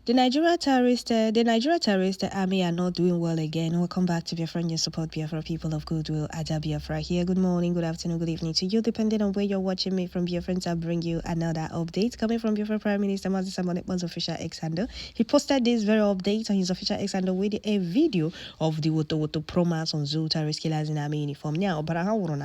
The Nigeria terrorist army are not doing well again. Welcome back to Biafra News. Support Biafra, people of goodwill. Ada Biafra here. Good morning, good afternoon, good evening to you, depending on where you're watching me from. Biafra, I'll bring you another update coming from Biafra Prime Minister Mazi Samonekman's official X handle. He posted this very update on his official X handle with a video of the Wotowoto promas on Zoo terrorist killers in army uniform. Now, but I want and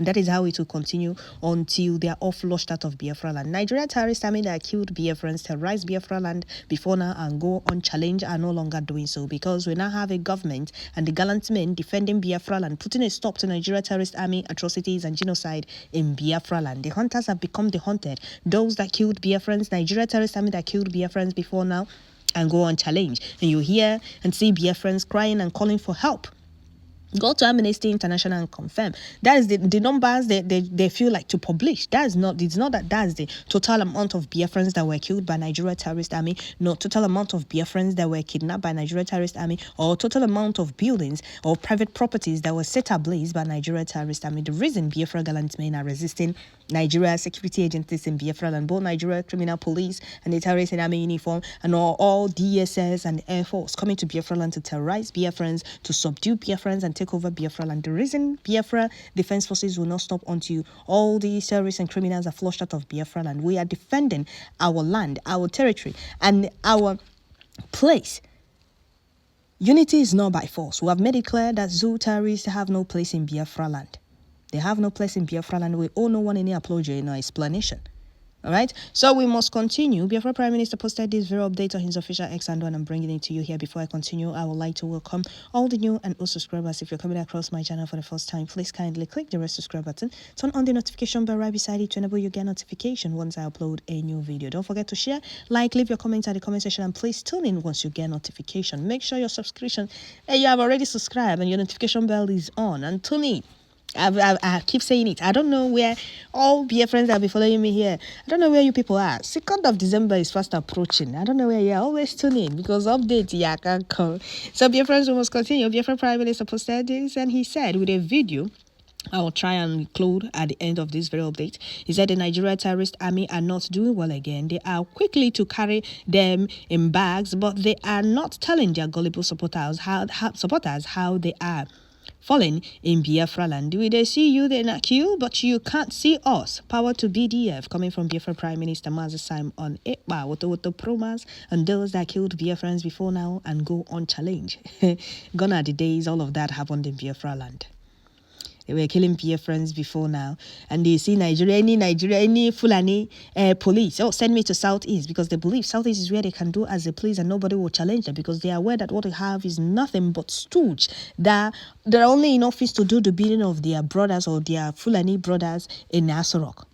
that is how it will continue until they are all flushed out of Biafra land. Nigeria terrorists army that killed Biafrans, terrorized Biafra land before now and go unchallenged are no longer doing so, because we now have a government and the gallant men defending Biafra land, putting a stop to Nigeria terrorist army atrocities and genocide in Biafra land. The hunters have become the hunted. Those that killed Biafrans, Nigeria terrorist army that killed Biafrans before now and go unchallenged. And you hear and see Biafrans crying and calling for help. Go to Amnesty International and confirm. That is the numbers they feel like to publish. It's not that that's the total amount of Biafrans that were killed by Nigeria terrorist army, not total amount of Biafrans that were kidnapped by Nigeria terrorist army, or total amount of buildings or private properties that were set ablaze by Nigeria terrorist army. The reason Biafra gallant men are resisting Nigeria security agencies in Biafra and both Nigeria criminal police and the terrorist in army uniform and all DSS and Air Force coming to Biafra land to terrorize Biafrans, to subdue Biafrans and take over Biafra land. The reason Biafra defense forces will not stop until all these terrorists and criminals are flushed out of Biafra land. We are defending our land, our territory, and our place. Unity is not by force. We have made it clear that Zoo terrorists have no place in Biafra land. They have no place in Biafra land. We all know one any apology in our explanation. All right, so we must continue. Biafra Prime Minister posted this very update on his official X handle, and I'm bringing it to you here. Before I continue, I would like to welcome all the new and old subscribers. If you're coming across my channel for the first time, please kindly click the red subscribe button, turn on the notification bell right beside it to enable you get notification once I upload a new video. Don't forget to share, like, leave your comments at the comment section, and please tune in once you get notification. Make sure your subscription, you have already subscribed and your notification bell is on, and tune in. I keep saying it. I don't know where all Biafrans that be following me here. I don't know where you people are. 2nd of December is fast approaching. I don't know where you are. Always tune in because update can't come. So Biafrans, we must continue. Biafra Prime Minister posted this, and he said with a video I will try and include at the end of this very update. He said the Nigeria terrorist army are not doing well again. They are quickly to carry them in bags, but they are not telling their gullible supporters how they are falling in Biafra land. We they see you, they not you, but you can't see us. Power to BDF, coming from Biafra Prime Minister Mazi Simon on Wotowoto promas and those that killed Biafrans before now and go unchallenged. Gone are the days all of that happened in Biafra land. They were killing Biafrans before now, and they see any Fulani police. Oh, send me to Southeast, because they believe Southeast is where they can do as they please and nobody will challenge them, because they are aware that what they have is nothing but stooge that they're only in office to do the bidding of their brothers or their Fulani brothers in Asorok.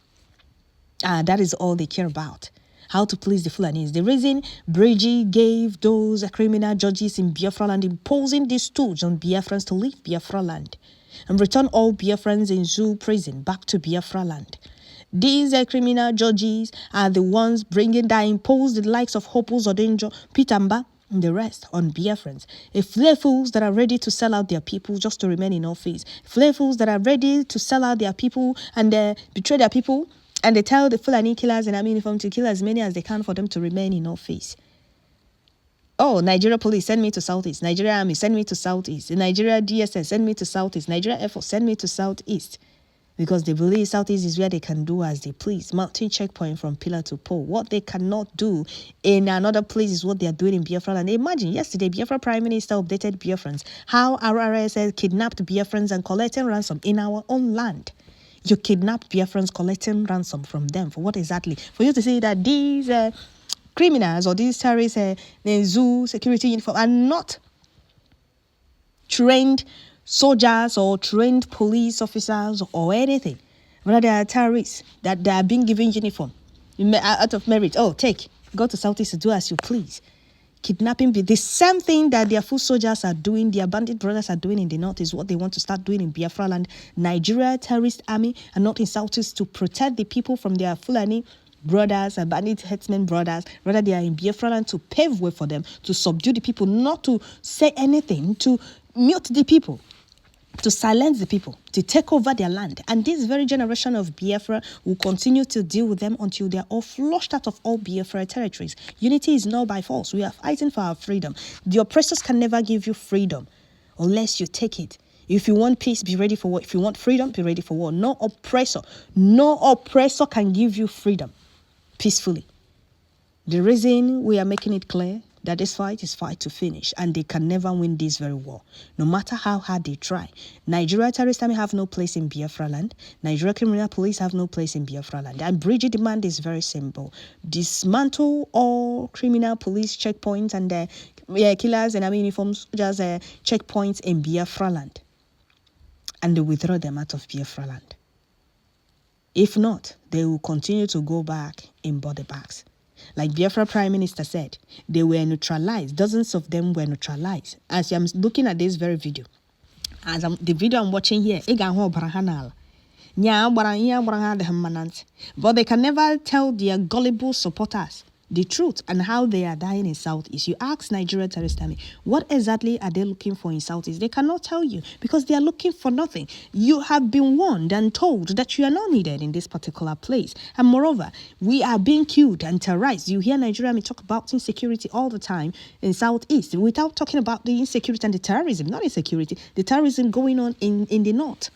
That is all they care about. How to please the Fulanis. The reason Bridgie gave those criminal judges in Biafra land imposing this stooge on Biafrans to leave Biafra land and return all Biafrans in Zoo prison back to Biafra land. These criminal judges are the ones that impose the likes of Hopus Odenjo, Pitamba, and the rest on Biafrans. Fools that are ready to sell out their people just to remain in office. Fools that are ready to sell out their people and betray their people, and they tell the Fulani killers in army uniform to kill as many as they can for them to remain in office. Oh, Nigeria police, send me to Southeast. Nigeria army, send me to Southeast. The Nigeria DSS, send me to Southeast. Nigeria Air Force, send me to Southeast. Because they believe Southeast is where they can do as they please. Mountain checkpoint from pillar to pole. What they cannot do in another place is what they are doing in Biafra. And imagine, yesterday, Biafra Prime Minister updated Biafrans how RRSS kidnapped Biafrans and collecting ransom in our own land. You kidnapped Biafrans collecting ransom from them. For what exactly? For you to say that these criminals or these terrorists Zoo security uniform are not trained soldiers or trained police officers or anything. Rather, they are terrorists that they are being given uniform out of merit. Oh, go to Southeast to do as you please. Kidnapping, the same thing that their foot soldiers are doing, their bandit brothers are doing in the north is what they want to start doing in Biafra land. Nigeria terrorist army are not in Southeast to protect the people from their Fulani brothers and bandit headsmen brothers. Rather, they are in Biafra land to pave way for them, to subdue the people, not to say anything, to mute the people. to silence the people, to take over their land. And this very generation of Biafra will continue to deal with them until they are all flushed out of all Biafra territories. Unity is not by force. We are fighting for our freedom. The oppressors can never give you freedom unless you take it. If you want peace, be ready for war. If you want freedom, be ready for war. No oppressor can give you freedom peacefully. The reason we are making it clear that this fight is fight to finish, and they can never win this very war, no matter how hard they try. Nigeria Terrorist Army have no place in Biafra land. Nigeria Criminal Police have no place in Biafra land. And Bridget demand is very simple. Dismantle all criminal police checkpoints and killers and army uniforms, just checkpoints in Biafra land. And they withdraw them out of Biafra land. If not, they will continue to go back in body bags. Like Biafra Prime Minister said, they were neutralized. Dozens of them were neutralized. As I'm looking at this very video, the video I'm watching here, but they can never tell their gullible supporters the truth and how they are dying in Southeast. You ask Nigeria Terrorist Army, what exactly are they looking for in Southeast? They cannot tell you because they are looking for nothing. You have been warned and told that you are not needed in this particular place. And moreover, we are being killed and terrorized. You hear Nigeria Army talk about insecurity all the time in Southeast without talking about the insecurity and the terrorism, not insecurity, the terrorism going on in the North.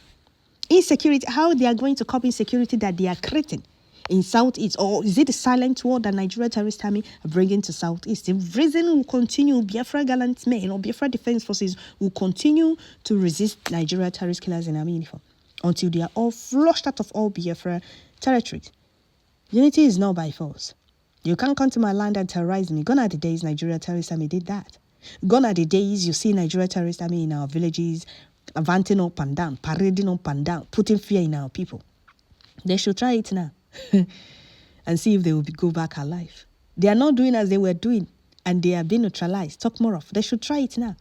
Insecurity, how they are going to cope insecurity that they are creating in Southeast, or is it the silent war that Nigeria Terrorist Army are bringing to Southeast? The reason will continue, Biafra gallant men or Biafra Defense Forces will continue to resist Nigeria terrorist killers in army uniform until they are all flushed out of all Biafra territories. Unity is not by force. You can't come to my land and terrorize me. Gone are the days Nigeria Terrorist Army did that. Gone are the days you see Nigeria Terrorist Army in our villages, advancing up and down, parading up and down, putting fear in our people. They should try it now. And see if they will go back alive. They are not doing as they were doing, and they are being neutralized. Talk more of. They should try it now.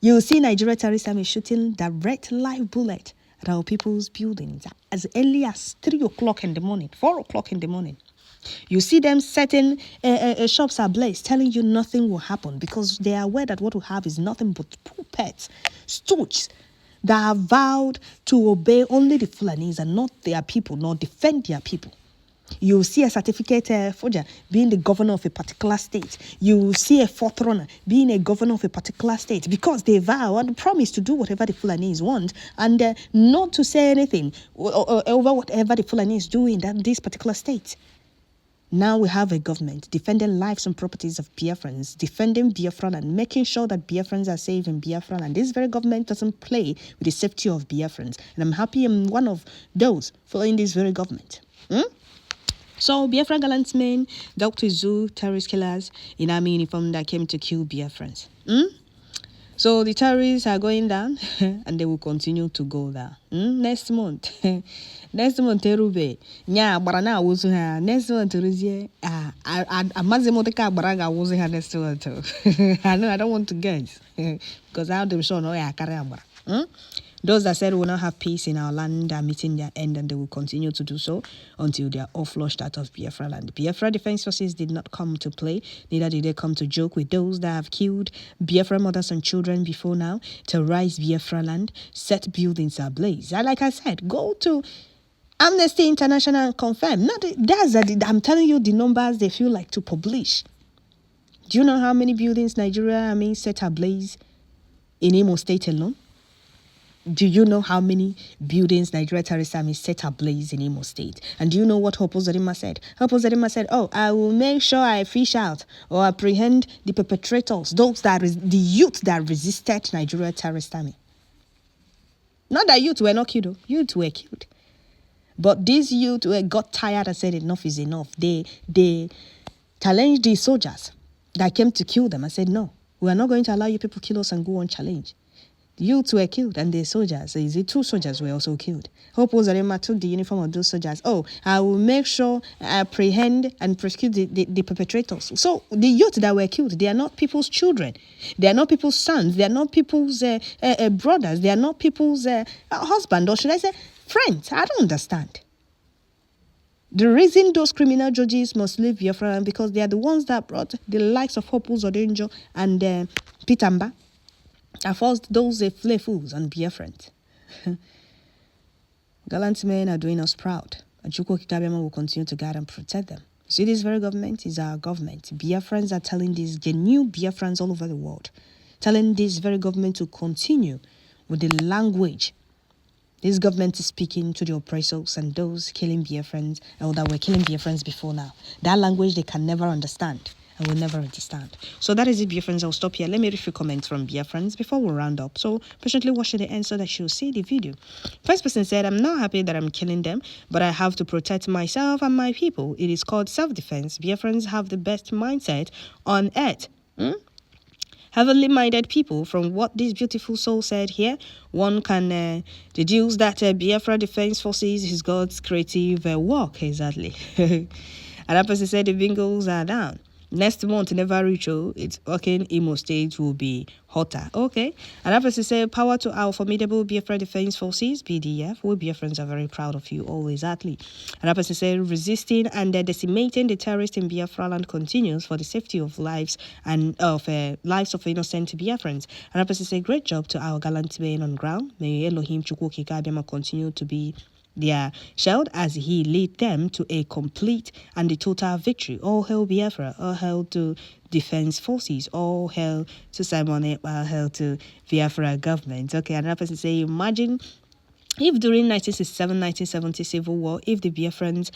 You will see Nigeria Terrorist Army shooting direct live bullet at our people's buildings as early as 3 o'clock in the morning, 4 o'clock in the morning. You see them setting shops ablaze, telling you nothing will happen because they are aware that what we have is nothing but puppets, stooges that have vowed to obey only the Fulanis and not their people, nor defend their people. You see a certificate forger being the governor of a particular state. You see a fourth runner being a governor of a particular state because they vow and promise to do whatever the Fulanis want and not to say anything over whatever the Fulanis do in this particular state. Now we have a government defending lives and properties of Biafrans, defending Biafra and making sure that Biafrans are safe in Biafra. And this very government doesn't play with the safety of Biafrans. And I'm happy I'm one of those following this very government. So Biafra gallant men, Dr. Zoo, terrorist killers in army uniform that came to kill Biafrans. So the terrorists are going down and they will continue to go down. Next month, Terube. Nya barana wuzu ha. Next month Ruzie. Amazimoteka baraga wuzu ha next month. I know I don't want to guess because I have them sure no ya carry abara. Those that said we will not have peace in our land are meeting their end, and they will continue to do so until they are all flushed out of Biafra land. Biafra Defense Forces did not come to play, neither did they come to joke with those that have killed Biafra mothers and children before now, terrorize Biafra land, set buildings ablaze. And like I said, go to Amnesty International and confirm. I'm telling you the numbers they feel like to publish. Do you know how many buildings Nigeria set ablaze in Imo State alone? Do you know how many buildings Nigeria Terrorist Army set ablaze in Imo State? And do you know what Hopo Zodima said? Hopo Zodima said, I will make sure I fish out or apprehend the perpetrators, the youth that resisted Nigeria Terrorist Army. Not that youth were not killed, youth were killed. But these youth got tired and said enough is enough. They challenged the soldiers that came to kill them and said, no, we are not going to allow you people kill us and go on challenge. The youths were killed and the soldiers, the 2 soldiers were also killed. Hope Uzarema took the uniform of those soldiers. I will make sure I apprehend and prosecute the perpetrators. So the youth that were killed, they are not people's children. They are not people's sons. They are not people's brothers. They are not people's husband, or should I say, friends. I don't understand. The reason those criminal judges must leave Biafra because they are the ones that brought the likes of Hope Uzodinjo and Pitamba and forced those flay fools on Biafrans. Gallant men are doing us proud, and Chukwu Kikabiama will continue to guide and protect them. You see, this very government is our government. Biafrans are telling these new Biafrans all over the world, telling this very government to continue with the language. This government is speaking to the oppressors and those killing Biafrans, or that were killing Biafrans before now. That language they can never understand and will never understand. So that is it, Biafrans. I'll stop here. Let me read a few comments from Biafrans before we round up. So patiently watch to the end so that you'll see the video. First person said, I'm not happy that I'm killing them, but I have to protect myself and my people. It is called self-defense. Biafrans have the best mindset on earth. Heavenly minded people. From what this beautiful soul said here, one can deduce that Biafra Defense Forces is God's creative work. Exactly. Another person said the bingos are down. Next month, never reach. It's working. Imo State will be hotter. Okay. Another person said, power to our formidable Biafra Defense Forces, BDF. We Biafrans are very proud of you all. Exactly. Another person said, resisting and decimating the terrorists in Biafra land continues for the safety of lives and of lives of innocent Biafrans. Another person said, great job to our gallant men on ground. May Elohim Chukwu Kikabiama continue to be their shield as he lead them to a complete and the total victory. All hail Biafra, all hail to defense forces, all hail to Simon Ekpa, all hail to Biafra government. Okay, another person say, imagine if during 1967-1970 civil war, if the Biafrans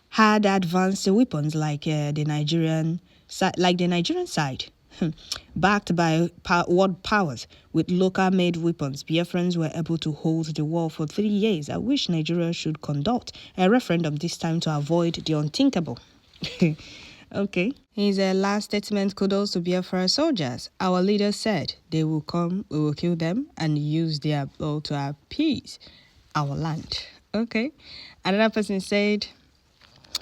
had advanced weapons like the Nigerian side, backed by world powers with local-made weapons, Biafrans were able to hold the war for 3 years. I wish Nigeria should conduct a referendum this time to avoid the unthinkable. Okay. His last statement, kudos to Biafra soldiers. Our leaders said they will come, we will kill them, and use their blood to appease our land. Okay. Another person said,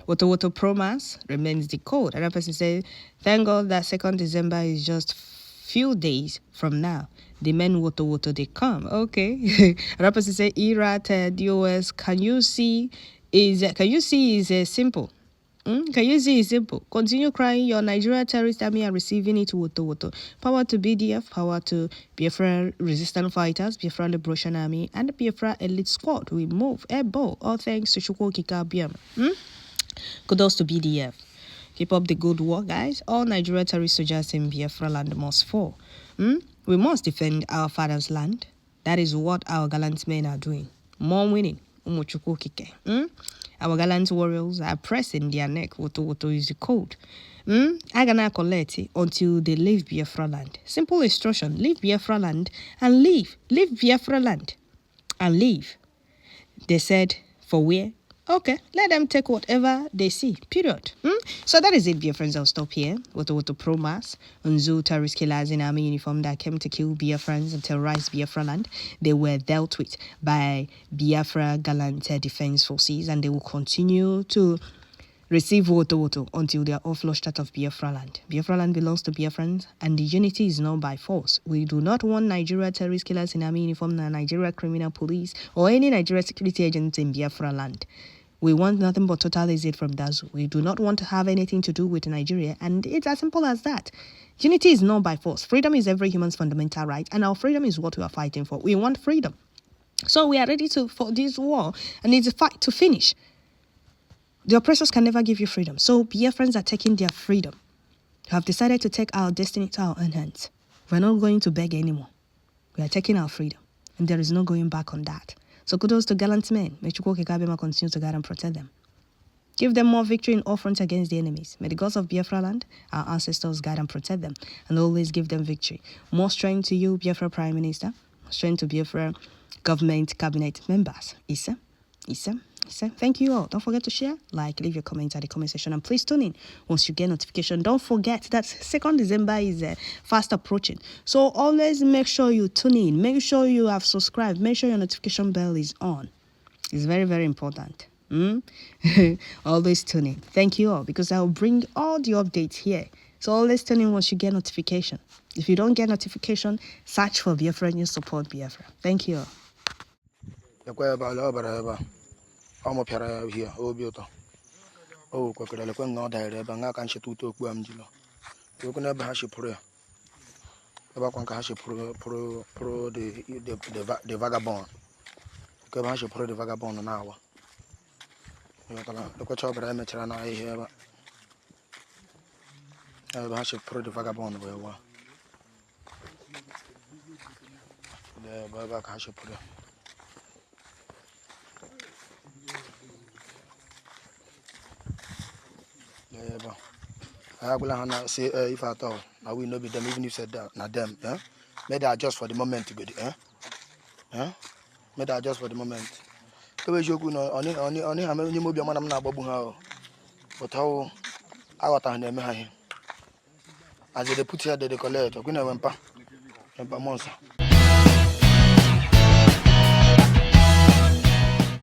Wotowoto promise remains the code. Another person said, thank God that 2nd December is just few days from now. The men Wotowoto, they come. Okay. Another person said, Irat DOS, can you see is simple? Can you see it's simple? Continue crying. Your Nigeria terrorist army are receiving it Wotowoto. Power to BDF, power to Biafra resistance fighters, Biafra Liberation Army, and the Biafra Elite Squad. We move airborne. All thanks to Chukwu Kikabiama. Kudos to BDF. Keep up the good work, guys. All Nigeria terrorist soldiers in Biafra land must fall. We must defend our father's land. That is what our gallant men are doing. More winning. Our gallant warriors are pressing their neck. Wotowoto is the code. Agana collect until they leave Biafra land. Simple instruction. Leave Biafra land and leave. Leave Biafra land and leave. They said, for where? Okay, let them take whatever they see, period. So that is it, Biafrans. I'll stop here. Wotowoto Promas, Unzu terrorist killers in army uniform that came to kill Biafrans and terrorize Biafra land. They were dealt with by Biafra gallant defense forces, and they will continue to receive Wotowoto until they are all flushed out of Biafra land. Biafra land belongs to Biafrans, and the unity is not by force. We do not want Nigeria terrorist killers in army uniform, Nigeria criminal police, or any Nigeria security agents in Biafra land. We want nothing but total exit from Dazu. We do not want to have anything to do with Nigeria, and it's as simple as that. Unity is not by force. Freedom is every human's fundamental right, and our freedom is what we are fighting for. We want freedom. So we are ready for this war, and it's a fight to finish. The oppressors can never give you freedom. So Biafrans are taking their freedom. We have decided to take our destiny to our own hands. We're not going to beg anymore. We are taking our freedom, and there is no going back on that. So kudos to gallant men. May Chukwu Kikabiama continue to guide and protect them. Give them more victory in all fronts against the enemies. May the gods of Biafra land, our ancestors, guide and protect them, and always give them victory. More strength to you, Biafra Prime Minister. Strength to Biafra government cabinet members. Isa. Thank you all. Don't forget to share, like, leave your comments at the comment section, and please tune in once you get notification. Don't forget that 2nd December is fast approaching, so always make sure you tune in. Make sure you have subscribed. Make sure your notification bell is on. It's very, very important. Always tune in. Thank you all, because I'll bring all the updates here. So always tune in once you get notification. If you don't get notification, search for Biafra and you support Biafra. Thank you all. I'm up here, oh, Cockadella, no, I can't shoot to Guamjilo. You can never have your prayer. Eba kwa nka pro the vagabond. Ke ba she pro the vagabond na awa. Yo kala the kwa chobra me chira na ihe ba. Eba she pro the vagabond we wa. The ba ka she pro. Eba. I will hana say if at all. I will not be them even if said that na them, eh? May they adjust for the moment to go there, eh? May they adjust for the moment. The way you go no oni ha me nyimo bi amana na agbabu ha o. But how I got an eme ha. As they put here they collect. Okuna wempa. Wempa monster.